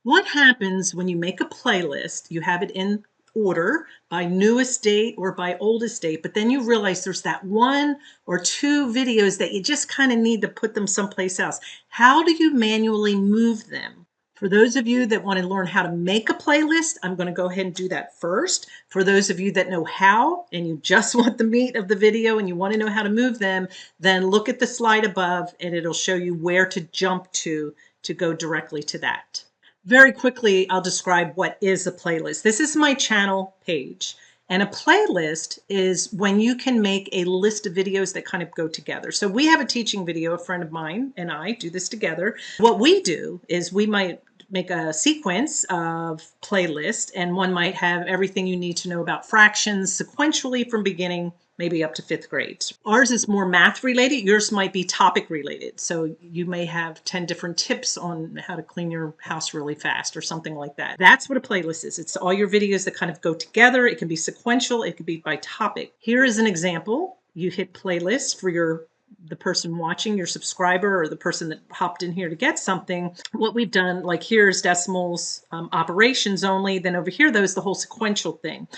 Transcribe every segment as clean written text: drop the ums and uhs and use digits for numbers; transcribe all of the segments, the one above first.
What happens when you make a playlist, you have it in order by newest date or by oldest date, but then you realize there's that one or two videos that you just kind of need to put them someplace else. How do you manually move them? For those of you that want to learn how to make a playlist, I'm going to go ahead and do that first. For those of you that know how and you just want the meat of the video and you want to know how to move them, then look at the slide above and it'll show you where to jump to go directly to that. Very quickly, I'll describe what is a playlist. This is my channel page. And a playlist is when you can make a list of videos that kind of go together. So we have a teaching video, a friend of mine and I do this together. What we do is we might make a sequence of playlists, and one might have everything you need to know about fractions sequentially from beginning maybe up to 5th grade. Ours is more math related. Yours might be topic related. So you may have 10 different tips on how to clean your house really fast or something like that. That's what a playlist is. It's all your videos that kind of go together. It can be sequential. It could be by topic. Here is an example. You hit playlist for the person watching, your subscriber, or the person that hopped in here to get something. What we've done, like here's decimals, operations only. Then over here, the whole sequential thing.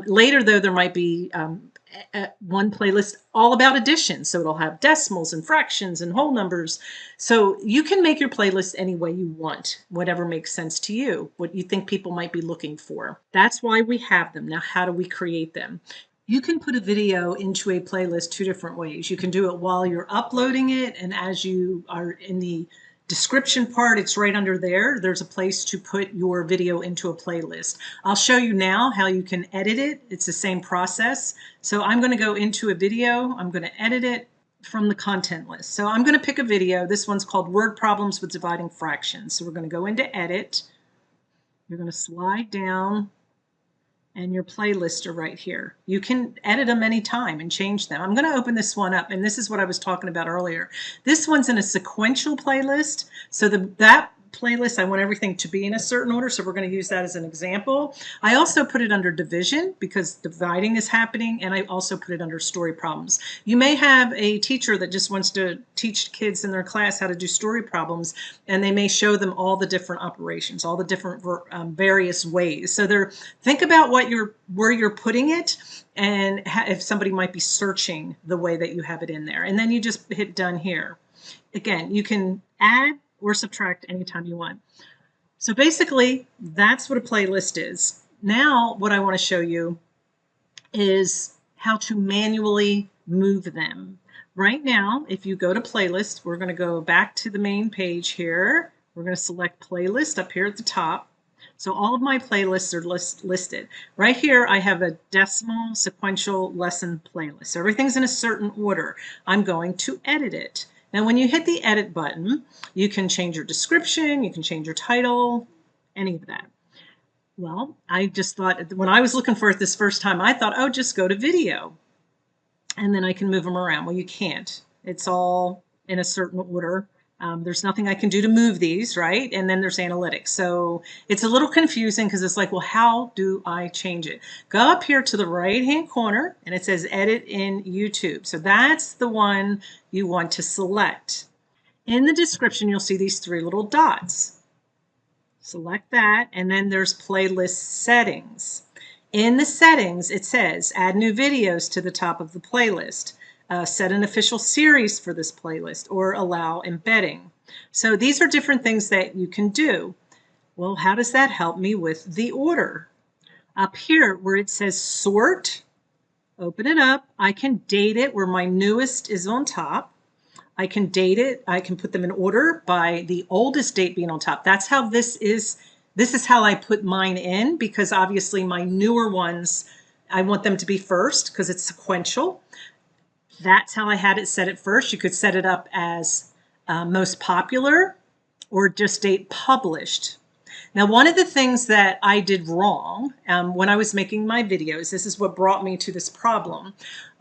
Later, though, there might be one playlist all about addition. So it'll have decimals and fractions and whole numbers. So you can make your playlist any way you want, whatever makes sense to you, what you think people might be looking for. That's why we have them. Now, how do we create them? You can put a video into a playlist 2 different ways. You can do it while you're uploading it, and as you are in the description part, it's right under there. There's a place to put your video into a playlist. I'll show you now how you can edit it. It's the same process. So I'm going to go into a video. I'm going to edit it from the content list. So I'm going to pick a video. This one's called Word Problems with Dividing Fractions. So we're going to go into Edit. You're going to slide down, and your playlists are right here. You can edit them anytime and change them. I'm going to open this one up, and this is what I was talking about earlier. This one's in a sequential playlist. So that playlist, I want everything to be in a certain order, so we're going to use that as an example. I also put it under division because dividing is happening, and I also put it under story problems. You may have a teacher that just wants to teach kids in their class how to do story problems, and they may show them all the different operations, all the different various ways. So think about where you're putting it, and if somebody might be searching the way that you have it in there. And then you just hit done here. Again, you can add or subtract anytime you want. So basically, that's what a playlist is. Now, what I want to show you is how to manually move them. Right now, if you go to playlist, we're going to go back to the main page here. We're going to select playlist up here at the top. So all of my playlists are listed. Right here, I have a decimal sequential lesson playlist. So everything's in a certain order. I'm going to edit it. Now, when you hit the edit button, you can change your description, you can change your title, any of that. Well, I just thought, when I was looking for it this first time, I thought, oh, just go to video, and then I can move them around. Well, you can't. It's all in a certain order. There's nothing I can do to move these, right? And then there's analytics. So it's a little confusing because it's like, well, how do I change it? Go up here to the right-hand corner, and it says Edit in YouTube. So that's the one you want to select. In the description, you'll see these 3 little dots. Select that, and then there's Playlist Settings. In the settings, it says Add new videos to the top of the playlist. Set an official series for this playlist, or allow embedding. So these are different things that you can do. Well, how does that help me with the order? Up here where it says sort, open it up. I can date it where my newest is on top. I can date it. I can put them in order by the oldest date being on top. That's how this is how I put mine in, because obviously my newer ones, I want them to be first because it's sequential. That's how I had it set at first. You could set it up as most popular or just date published. Now, one of the things that I did wrong when I was making my videos, this is what brought me to this problem.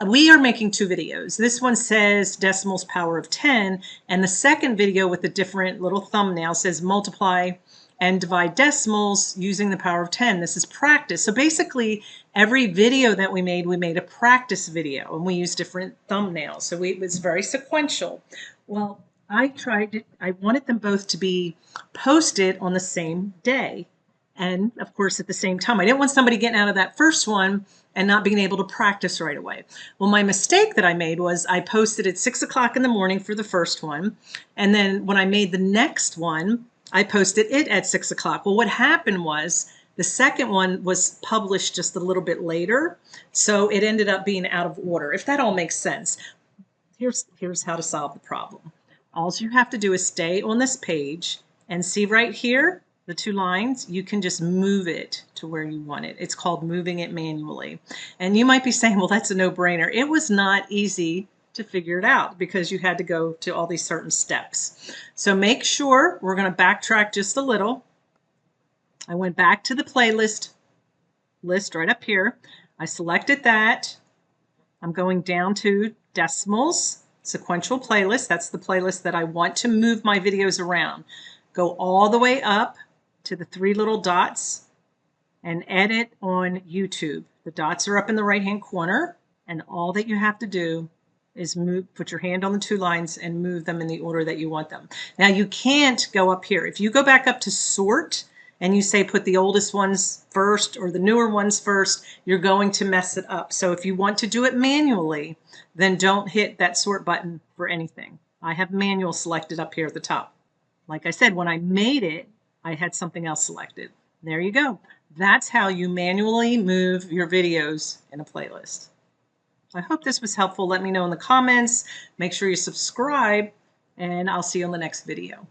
We are making 2 videos. This one says decimals power of 10, and the second video with a different little thumbnail says multiply and divide decimals using the power of 10. This is practice. So basically, every video that we made a practice video, and we used different thumbnails. So it was very sequential. Well, I wanted them both to be posted on the same day. And of course, at the same time, I didn't want somebody getting out of that first one and not being able to practice right away. Well, my mistake that I made was I posted at 6 o'clock in the morning for the first one. And then when I made the next one, I posted it at 6 o'clock. Well, what happened was the second one was published just a little bit later. So it ended up being out of order, if that all makes sense. Here's how to solve the problem. All you have to do is stay on this page and see right here, the two lines, you can just move it to where you want it. It's called moving it manually. And you might be saying, well, that's a no-brainer. It was not easy to figure it out because you had to go to all these certain steps. So make sure, we're going to backtrack just a little. I went back to the playlist list right up here. I selected that. I'm going down to decimals, sequential playlist. That's the playlist that I want to move my videos around. Go all the way up to the three little dots and edit on YouTube. The dots are up in the right-hand corner, and all that you have to do is put your hand on the two lines and move them in the order that you want them. Now you can't go up here. If you go back up to sort and you say put the oldest ones first or the newer ones first, you're going to mess it up. So if you want to do it manually, then don't hit that sort button for anything. I have manual selected up here at the top. Like I said, when I made it, I had something else selected. There you go. That's how you manually move your videos in a playlist. I hope this was helpful. Let me know in the comments. Make sure you subscribe, and I'll see you on the next video.